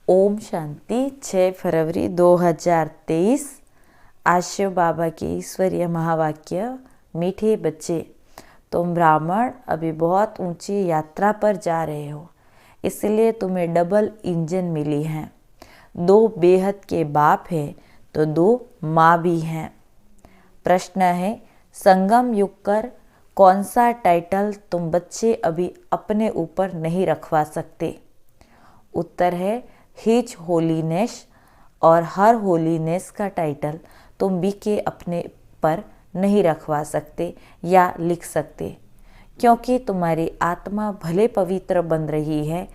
ओम शांति। 6 फरवरी 2023। आश्य बाबा के ईश्वरीय महावाक्य। मीठे बच्चे, तुम ब्राह्मण अभी बहुत ऊंची यात्रा पर जा रहे हो, इसलिए तुम्हें डबल इंजन मिली हैं। 2 बेहद के बाप हैं तो 2 माँ भी हैं। प्रश्न है, संगम युग कर कौन सा टाइटल तुम बच्चे अभी अपने ऊपर नहीं रखवा सकते? उत्तर है हिज होलीनेस, और हर होलीनेस का टाइटल तुम भी के अपने पर नहीं रखवा सकते या लिख सकते, क्योंकि तुम्हारी आत्मा भले पवित्र बन रही है,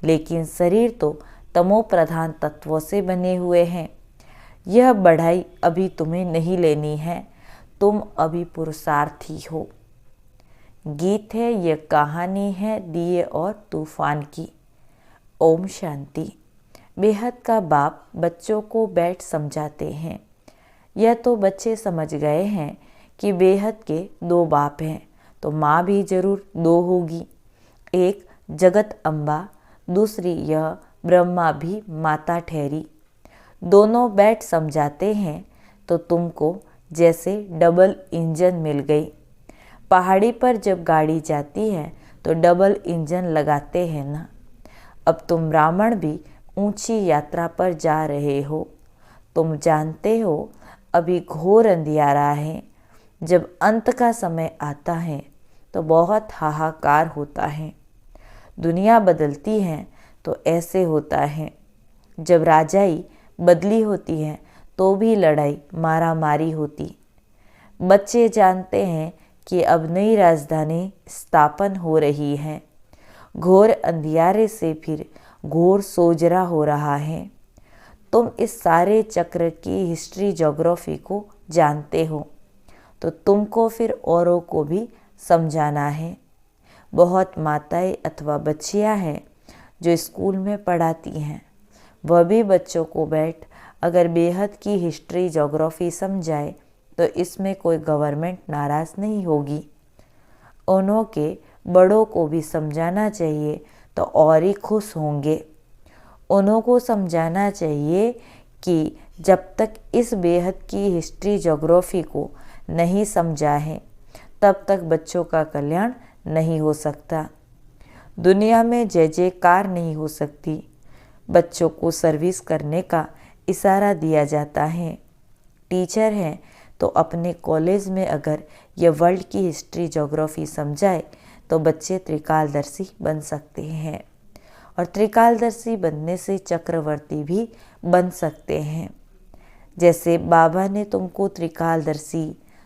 लेकिन शरीर तो तमो प्रधान तत्वों से बने हुए हैं। यह बढ़ाई अभी तुम्हें नहीं लेनी है, तुम अभी पुरुषार्थी हो। गीत है, यह कहानी है दिए और तूफान की। ओम शांति। बेहद का बाप बच्चों को बैठ समझाते हैं। यह तो बच्चे समझ गए हैं कि बेहद के 2 बाप हैं, तो माँ भी जरूर 2 होगी। एक जगत अम्बा, दूसरी यह ब्रह्मा भी माता ठहरी। दोनों बैठ समझाते हैं तो तुमको जैसे डबल इंजन मिल गई। पहाड़ी पर जब गाड़ी जाती है तो डबल इंजन लगाते हैं ना। अब तुम ब्राह्मण भी ऊंची यात्रा पर जा रहे हो। तुम जानते हो अभी घोर अंधियारा है। जब अंत का समय आता है तो बहुत हाहाकार होता है। दुनिया बदलती है तो ऐसे होता है। जब राजाई बदली होती है तो भी लड़ाई मारा मारी होती। बच्चे जानते हैं कि अब नई राजधानी स्थापन हो रही है। घोर अंधियारे से फिर घोर सोजरा हो रहा है। तुम इस सारे चक्र की हिस्ट्री ज्योग्राफी को जानते हो, तो तुमको फिर औरों को भी समझाना है। बहुत माताएं अथवा बच्चियां हैं जो स्कूल में पढ़ाती हैं, वह भी बच्चों को बैठ अगर बेहद की हिस्ट्री ज्योग्राफी समझाए तो इसमें कोई गवर्नमेंट नाराज़ नहीं होगी। उन्हों के बड़ों को भी समझाना चाहिए तो और ही खुश होंगे। उन्हों को समझाना चाहिए कि जब तक इस बेहद की हिस्ट्री ज्योग्राफी को नहीं समझा है तब तक बच्चों का कल्याण नहीं हो सकता। दुनिया में जय जयकार नहीं हो सकती। बच्चों को सर्विस करने का इशारा दिया जाता है। टीचर हैं तो अपने कॉलेज में अगर यह वर्ल्ड की हिस्ट्री ज्योग्राफी समझाए तो बच्चे त्रिकालदर्शी बन सकते हैं, और त्रिकालदर्शी बनने से चक्रवर्ती भी बन सकते हैं। जैसे बाबा ने तुमको त्रिकालदर्शी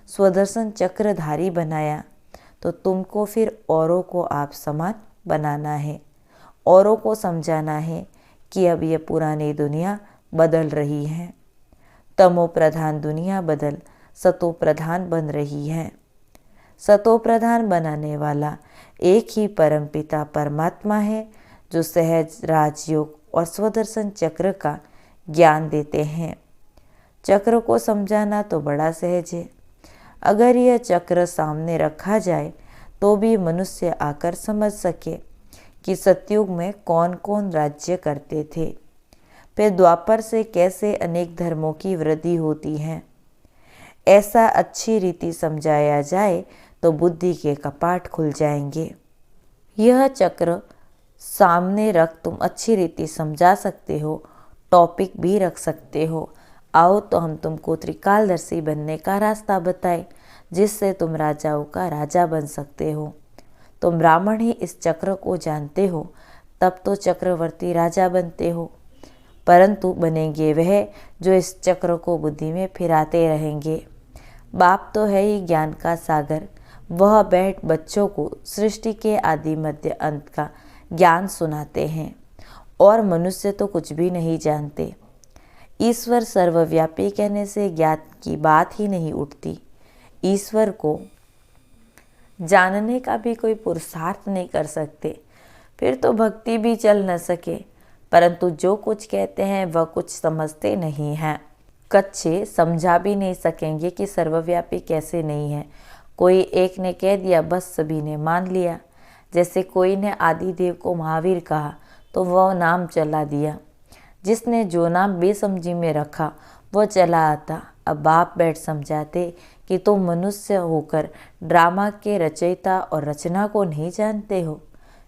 स्वदर्शन चक्रधारी बनाया, तो तुमको फिर औरों को आप समान बनाना है। औरों को समझाना है कि अब यह पुरानी दुनिया बदल रही है। तमो प्रधान दुनिया बदल सतो प्रधान बन रही है। सतो प्रधान बनाने वाला एक ही परमपिता परमात्मा है, जो सहज राजयोग और स्वदर्शन चक्र का ज्ञान देते हैं। चक्र को समझाना तो बड़ा सहज है। अगर यह चक्र सामने रखा जाए तो भी मनुष्य आकर समझ सके कि सतयुग में कौन कौन राज्य करते थे, फिर द्वापर से कैसे अनेक धर्मों की वृद्धि होती है। ऐसा अच्छी रीति समझाया जाए तो बुद्धि के कपाट खुल जाएंगे। यह चक्र सामने रख तुम अच्छी रीति समझा सकते हो, टॉपिक भी रख सकते हो। आओ तो हम तुमको त्रिकालदर्शी बनने का रास्ता बताए, जिससे तुम राजाओं का राजा बन सकते हो। तुम ब्राह्मण ही इस चक्र को जानते हो, तब तो चक्रवर्ती राजा बनते हो। परंतु बनेंगे वह जो इस चक्र को बुद्धि में फिराते रहेंगे। बाप तो है ही ज्ञान का सागर, वह बैठ बच्चों को सृष्टि के आदि मध्य अंत का ज्ञान सुनाते हैं, और मनुष्य तो कुछ भी नहीं जानते। ईश्वर सर्वव्यापी कहने से ज्ञान की बात ही नहीं उठती। ईश्वर को जानने का भी कोई पुरुषार्थ नहीं कर सकते, फिर तो भक्ति भी चल न सके। परंतु जो कुछ कहते हैं वह कुछ समझते नहीं हैं। कच्चे समझा भी नहीं सकेंगे कि सर्वव्यापी कैसे नहीं है। कोई एक ने कह दिया, बस सभी ने मान लिया। जैसे कोई ने आदिदेव को महावीर कहा तो वह नाम चला दिया। जिसने जो नाम बेसमझी में रखा वो चला आता। अब बाप बैठ समझाते कि तुम मनुष्य होकर ड्रामा के रचयिता और रचना को नहीं जानते हो।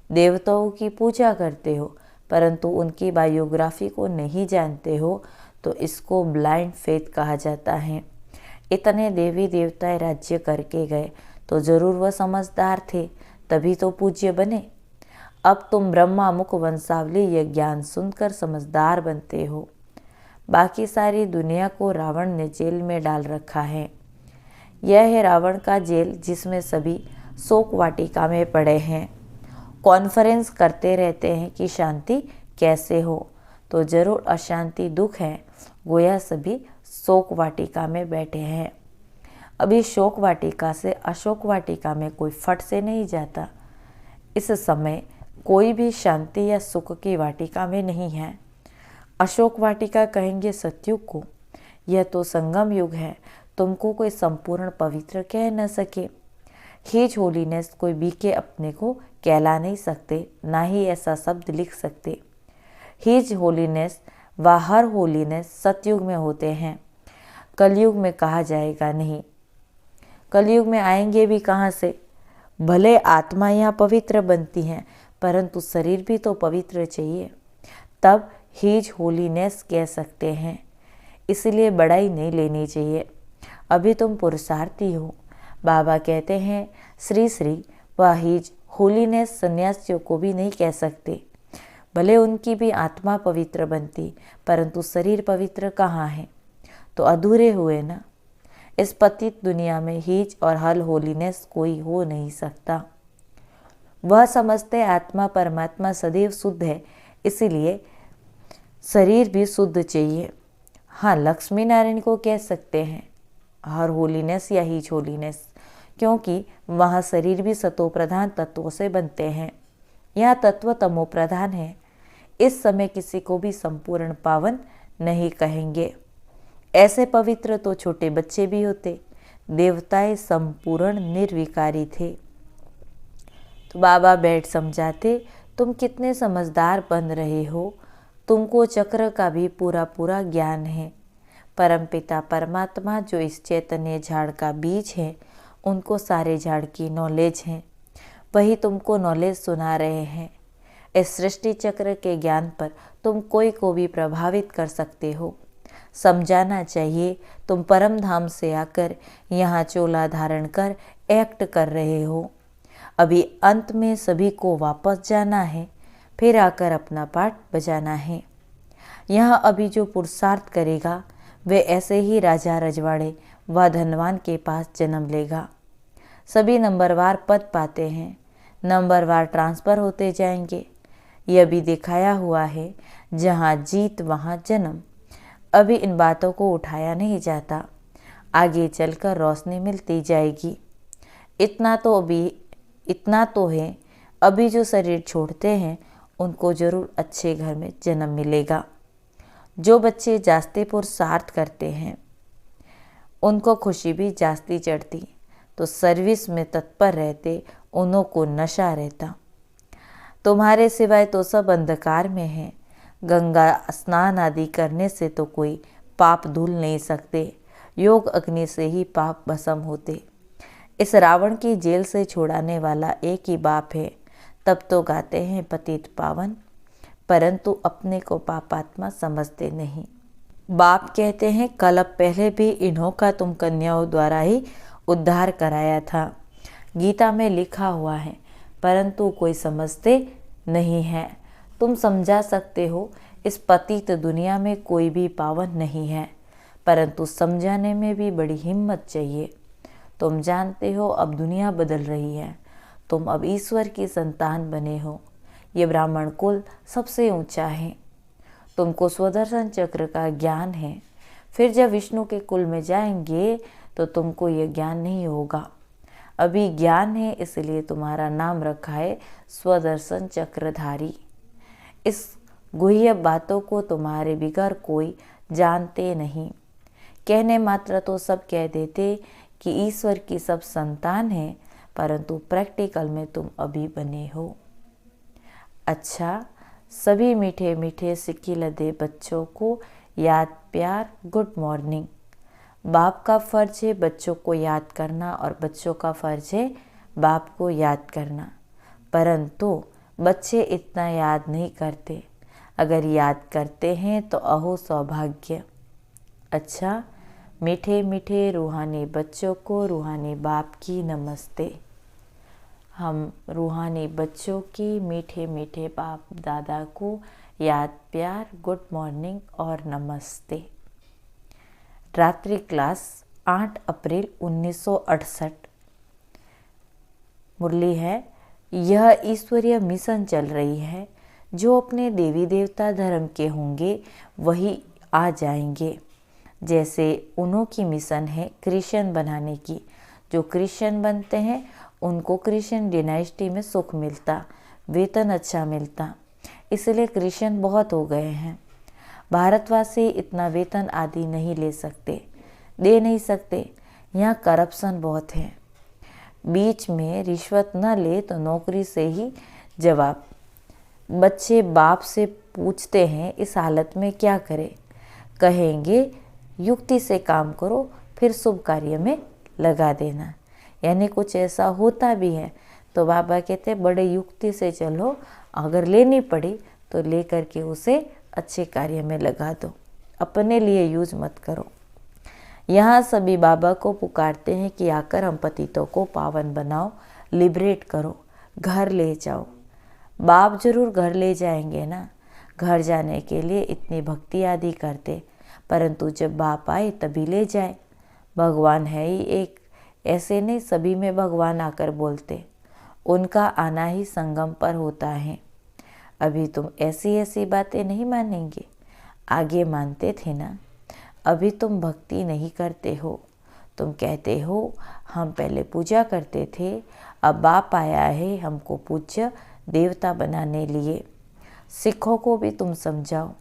देवताओं की पूजा करते हो परंतु उनकी बायोग्राफी को नहीं जानते हो, तो इसको ब्लाइंड फेथ कहा जाता है। इतने देवी देवताएं राज्य करके गए तो जरूर वह समझदार थे, तभी तो पूज्य बने। अब तुम ब्रह्मा मुख वंशावली यह ज्ञान सुनकर समझदार बनते हो। बाकी सारी दुनिया को रावण ने जेल में डाल रखा है। यह है रावण का जेल, जिसमें सभी शोक वाटिका में पड़े हैं। कॉन्फ्रेंस करते रहते हैं कि शांति कैसे हो, तो जरूर अशांति दुख है। गोया सभी शोक वाटिका में बैठे हैं। अभी शोक वाटिका से अशोक वाटिका में कोई फट से नहीं जाता। इस समय कोई भी शांति या सुख की वाटिका में नहीं है। अशोक वाटिका कहेंगे सतयुग को। यह तो संगम युग है, तुमको कोई संपूर्ण पवित्र कह न सके। हिज होलीनेस कोई भी के अपने को कहला नहीं सकते, ना ही ऐसा शब्द लिख सकते। हिज होलीनेस व हर होलीनेस सतयुग में होते हैं, कलयुग में कहा जाएगा नहीं। कलयुग में आएंगे भी कहाँ से? भले आत्मा यहाँ पवित्र बनती हैं, परंतु शरीर भी तो पवित्र चाहिए, तब हिज होलीनेस कह सकते हैं। इसलिए बड़ाई नहीं लेनी चाहिए। अभी तुम पुरुषार्थी हो। बाबा कहते हैं श्री श्री व हिज होलीनेस सन्यासियों को भी नहीं कह सकते। भले उनकी भी आत्मा पवित्र बनती, परंतु शरीर पवित्र कहाँ है, तो अधूरे हुए ना। इस पतित दुनिया में हिज और हल होलीनेस कोई हो नहीं सकता। वह समझते आत्मा परमात्मा सदैव शुद्ध है, इसीलिए शरीर भी शुद्ध चाहिए। हाँ, लक्ष्मी नारायण को कह सकते हैं हर होलीनेस या हिज होलीनेस, क्योंकि वहाँ शरीर भी सतो प्रधान तत्वों से बनते हैं, यहाँ तत्व तमो प्रधान है। इस समय किसी को भी संपूर्ण पावन नहीं कहेंगे। ऐसे पवित्र तो छोटे बच्चे भी होते। देवताएं संपूर्ण निर्विकारी थे। तो बाबा बैठ समझाते, तुम कितने समझदार बन रहे हो। तुमको चक्र का भी पूरा पूरा ज्ञान है। परमपिता परमात्मा जो इस चैतन्य झाड़ का बीज है, उनको सारे झाड़ की नॉलेज है। वही तुमको नॉलेज सुना रहे हैं। इस सृष्टि चक्र के ज्ञान पर तुम कोई को भी प्रभावित कर सकते हो। समझाना चाहिए, तुम परम धाम से आकर यहाँ चोला धारण कर एक्ट कर रहे हो। अभी अंत में सभी को वापस जाना है, फिर आकर अपना पाठ बजाना है। यहाँ अभी जो पुरुषार्थ करेगा वे ऐसे ही राजा रजवाड़े व धनवान के पास जन्म लेगा। सभी नंबरवार पद पाते हैं, नंबरवार ट्रांसफ़र होते जाएंगे। यह भी दिखाया हुआ है, जहाँ जीत वहाँ जन्म। अभी इन बातों को उठाया नहीं जाता, आगे चलकर रोशनी मिलती जाएगी। इतना तो है, अभी जो शरीर छोड़ते हैं उनको जरूर अच्छे घर में जन्म मिलेगा। जो बच्चे जास्ती पुरुषार्थ करते हैं उनको खुशी भी जास्ती चढ़ती, तो सर्विस में तत्पर रहते उन्हों को नशा रहता। तुम्हारे सिवाय तो सब अंधकार में है। गंगा स्नान आदि करने से तो कोई पाप धुल नहीं सकते, योग अग्नि से ही पाप भस्म होते। इस रावण की जेल से छुड़ाने वाला एक ही बाप है, तब तो गाते हैं पतित पावन, परंतु अपने को पापात्मा समझते नहीं। बाप कहते हैं कल्प पहले भी इन्हों का तुम कन्याओं द्वारा ही उद्धार कराया था। गीता में लिखा हुआ है, परंतु कोई समझते नहीं है। तुम समझा सकते हो इस पतित दुनिया में कोई भी पावन नहीं है, परंतु समझाने में भी बड़ी हिम्मत चाहिए। तुम जानते हो अब दुनिया बदल रही है, तुम अब ईश्वर की संतान बने हो। ये ब्राह्मण कुल सबसे ऊंचा है। तुमको स्वदर्शन चक्र का ज्ञान है। फिर जब विष्णु के कुल में जाएंगे तो तुमको ये ज्ञान नहीं होगा। अभी ज्ञान है, इसलिए तुम्हारा नाम रखा है स्वदर्शन चक्रधारी। इस गुह्य बातों को तुम्हारे बिगैर कोई जानते नहीं। कहने मात्र तो सब कह देते कि ईश्वर की सब संतान है, परंतु प्रैक्टिकल में तुम अभी बने हो। अच्छा, सभी मीठे मीठे सिक्की लदे बच्चों को याद प्यार गुड मॉर्निंग। बाप का फ़र्ज है बच्चों को याद करना और बच्चों का फ़र्ज है बाप को याद करना, परंतु बच्चे इतना याद नहीं करते। अगर याद करते हैं तो अहो सौभाग्य। अच्छा, मीठे मीठे रूहानी बच्चों को रूहानी बाप की नमस्ते। हम रूहानी बच्चों की मीठे मीठे बाप दादा को याद प्यार गुड मॉर्निंग और नमस्ते। रात्रि क्लास 8 अप्रैल 1968। मुरली है, यह ईश्वरीय मिशन चल रही है। जो अपने देवी देवता धर्म के होंगे वही आ जाएंगे। जैसे उन्हों की मिशन है क्रिश्चियन बनाने की। जो क्रिश्चियन बनते हैं उनको क्रिश्चियन डिनाइस्टी में सुख मिलता, वेतन अच्छा मिलता, इसलिए क्रिश्चियन बहुत हो गए हैं। भारतवासी इतना वेतन आदि नहीं ले सकते, दे नहीं सकते। यहाँ करप्शन बहुत है। बीच में रिश्वत न ले तो नौकरी से ही जवाब। बच्चे बाप से पूछते हैं इस हालत में क्या करें? कहेंगे युक्ति से काम करो, फिर शुभ कार्य में लगा देना। यानी कुछ ऐसा होता भी है तो बाबा कहते बड़े युक्ति से चलो, अगर लेनी पड़ी तो ले करके उसे अच्छे कार्य में लगा दो, अपने लिए यूज मत करो। यहाँ सभी बाबा को पुकारते हैं कि आकर हम पतितों को पावन बनाओ, लिबरेट करो, घर ले जाओ। बाप जरूर घर ले जाएंगे ना, घर जाने के लिए इतनी भक्ति आदि करते, परंतु जब बाप आए तभी ले जाए। भगवान है ही एक, ऐसे नहीं सभी में भगवान आकर बोलते, उनका आना ही संगम पर होता है। अभी तुम ऐसी ऐसी बातें नहीं मानेंगे, आगे मानते थे ना। अभी तुम भक्ति नहीं करते हो, तुम कहते हो हम पहले पूजा करते थे, अब बाप आया है हमको पूज्य देवता बनाने लिए। सिखों को भी तुम समझाओ,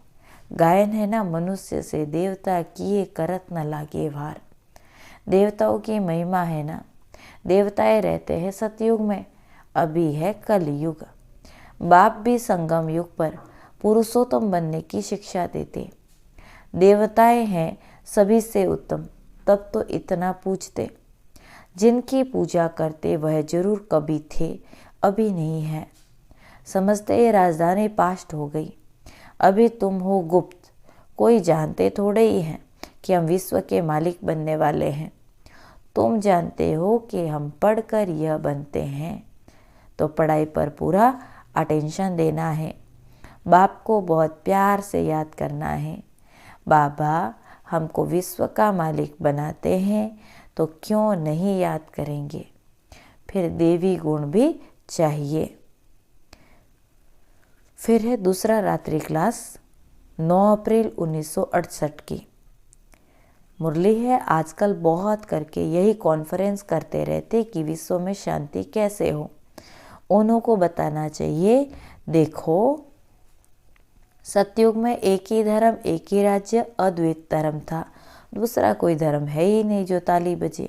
गायन है ना, मनुष्य से देवता किए करत न लागे भार। देवताओं की महिमा है ना, देवताएं रहते हैं सतयुग में, अभी है कलयुग। बाप भी संगम युग पर पुरुषोत्तम बनने की शिक्षा देते। देवताएं हैं सभी से उत्तम, तब तो इतना पूछते। जिनकी पूजा करते वह जरूर कभी थे, अभी नहीं है। समझते ये राजधानी पास्ट हो गई, अभी तुम हो गुप्त। कोई जानते थोड़े ही हैं कि हम विश्व के मालिक बनने वाले हैं। तुम जानते हो कि हम पढ़कर यह बनते हैं, तो पढ़ाई पर पूरा अटेंशन देना है। बाप को बहुत प्यार से याद करना है। बाबा हमको विश्व का मालिक बनाते हैं तो क्यों नहीं याद करेंगे। फिर देवी गुण भी चाहिए। फिर है दूसरा रात्रि क्लास 9 अप्रैल 1968 की। मुरली है, आजकल बहुत करके यही कॉन्फ्रेंस करते रहते कि विश्व में शांति कैसे हो। उन्हों को बताना चाहिए, देखो सतयुग में एक ही धर्म, एक ही राज्य, अद्वैत धर्म था, दूसरा कोई धर्म है ही नहीं जो ताली बजे।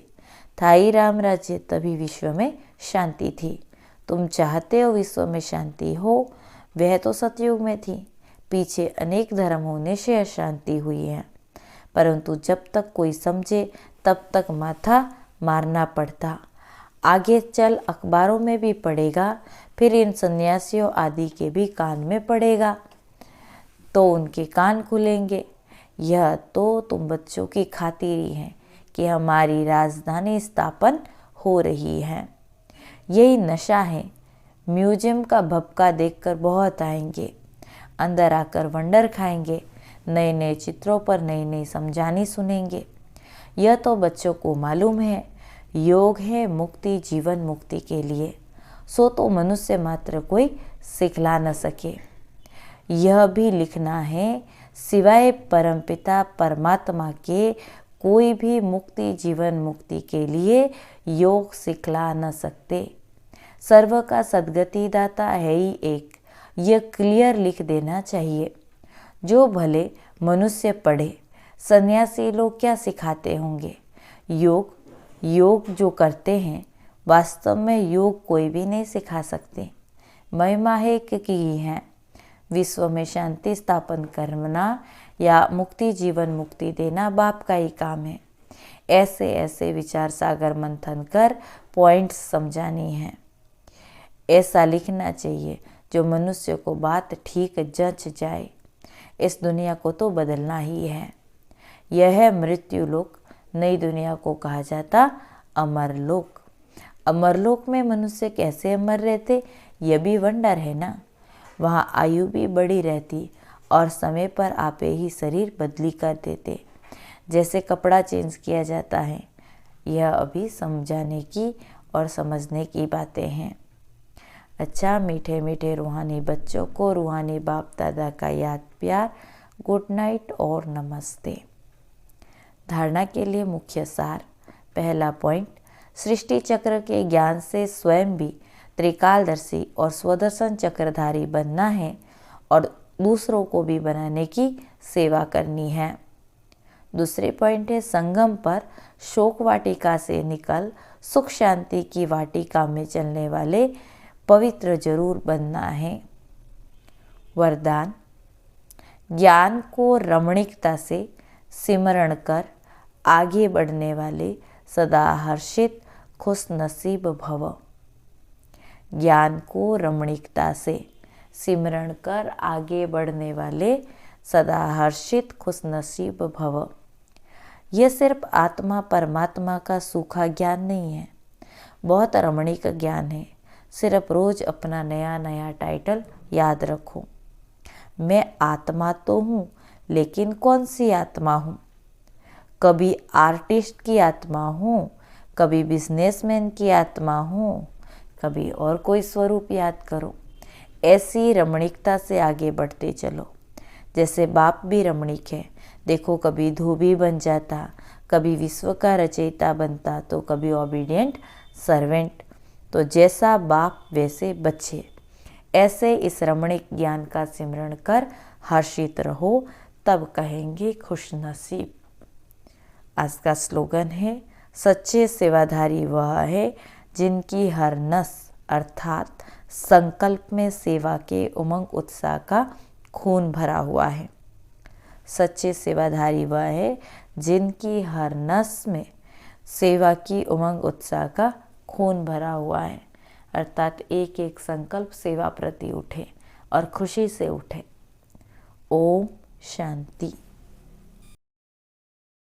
था ही राम राज्य, तभी विश्व में शांति थी। तुम चाहते हो विश्व में शांति हो, वह तो सतयुग में थी। पीछे अनेक धर्म होने से अशांति हुई है, परंतु जब तक कोई समझे तब तक माथा मारना पड़ता। आगे चल अखबारों में भी पड़ेगा, फिर इन सन्यासियों आदि के भी कान में पड़ेगा, तो उनके कान खुलेंगे। यह तो तुम बच्चों की खातिरी है कि हमारी राजधानी स्थापन हो रही है। यही नशा है। म्यूजियम का भपका देखकर बहुत आएंगे, अंदर आकर वंडर खाएंगे, नए नए चित्रों पर नई नई समझानी सुनेंगे। यह तो बच्चों को मालूम है, योग है मुक्ति, जीवन मुक्ति के लिए। सो तो मनुष्य मात्र कोई सिखला न सके। यह भी लिखना है, सिवाय परमपिता परमात्मा के कोई भी मुक्ति जीवन मुक्ति के लिए योग सिखला न सकते। सर्व का सद्गति दाता है ही एक, यह क्लियर लिख देना चाहिए। जो भले मनुष्य पढ़े, सन्यासी लोग क्या सिखाते होंगे। योग जो करते हैं, वास्तव में योग कोई भी नहीं सिखा सकते। महिमा है एक की ही है। विश्व में शांति स्थापन करना या मुक्ति जीवन मुक्ति देना बाप का ही काम है। ऐसे ऐसे विचार सागर मंथन कर पॉइंट्स समझानी है। ऐसा लिखना चाहिए जो मनुष्य को बात ठीक जच जाए। इस दुनिया को तो बदलना ही है। यह है मृत्युलोक, नई दुनिया को कहा जाता अमरलोक। अमरलोक में मनुष्य कैसे अमर रहते, यह भी वंडर है ना। वहाँ आयु भी बड़ी रहती और समय पर आपे ही शरीर बदली कर देते, जैसे कपड़ा चेंज किया जाता है। यह अभी समझाने की और समझने की बातें हैं। अच्छा, मीठे मीठे रूहानी बच्चों को रूहानी बाप दादा का याद प्यार, गुड नाइट और नमस्ते। धारणा के लिए मुख्य सार। पहला पॉइंट, सृष्टि चक्र के ज्ञान से स्वयं भी त्रिकालदर्शी और स्वदर्शन चक्रधारी बनना है और दूसरों को भी बनाने की सेवा करनी है। दूसरे पॉइंट है, संगम पर शोक वाटिका से निकल सुख शांति की वाटिका में चलने वाले पवित्र जरूर बनना है। वरदान, ज्ञान को रमणीकता से सिमरण कर आगे बढ़ने वाले सदा हर्षित खुश नसीब भव। ज्ञान को रमणीकता से सिमरण कर आगे बढ़ने वाले सदा हर्षित खुश नसीब भव। यह सिर्फ आत्मा परमात्मा का सूखा ज्ञान नहीं है, बहुत रमणीक ज्ञान है। सिर्फ रोज अपना नया नया टाइटल याद रखो। मैं आत्मा तो हूँ, लेकिन कौन सी आत्मा हूँ? कभी आर्टिस्ट की आत्मा हूँ, कभी बिजनेसमैन की आत्मा हूँ, कभी और कोई स्वरूप याद करो। ऐसी रमणीकता से आगे बढ़ते चलो, जैसे बाप भी रमणीक है। देखो, कभी धोबी बन जाता, कभी विश्व का रचयिता बनता, तो कभी ओबीडियंट सर्वेंट। तो जैसा बाप वैसे बच्चे। ऐसे इस रमणीक ज्ञान का सिमरण कर हर्षित रहो, तब कहेंगे खुश नसीब। आज का स्लोगन है, सच्चे सेवाधारी वह है जिनकी हर नस अर्थात संकल्प में सेवा के उमंग उत्साह का खून भरा हुआ है। सच्चे सेवाधारी वह है जिनकी हर नस में सेवा की उमंग उत्साह का खून भरा हुआ है, अर्थात एक एक संकल्प सेवा प्रति उठे और खुशी से उठे। ओम शांति।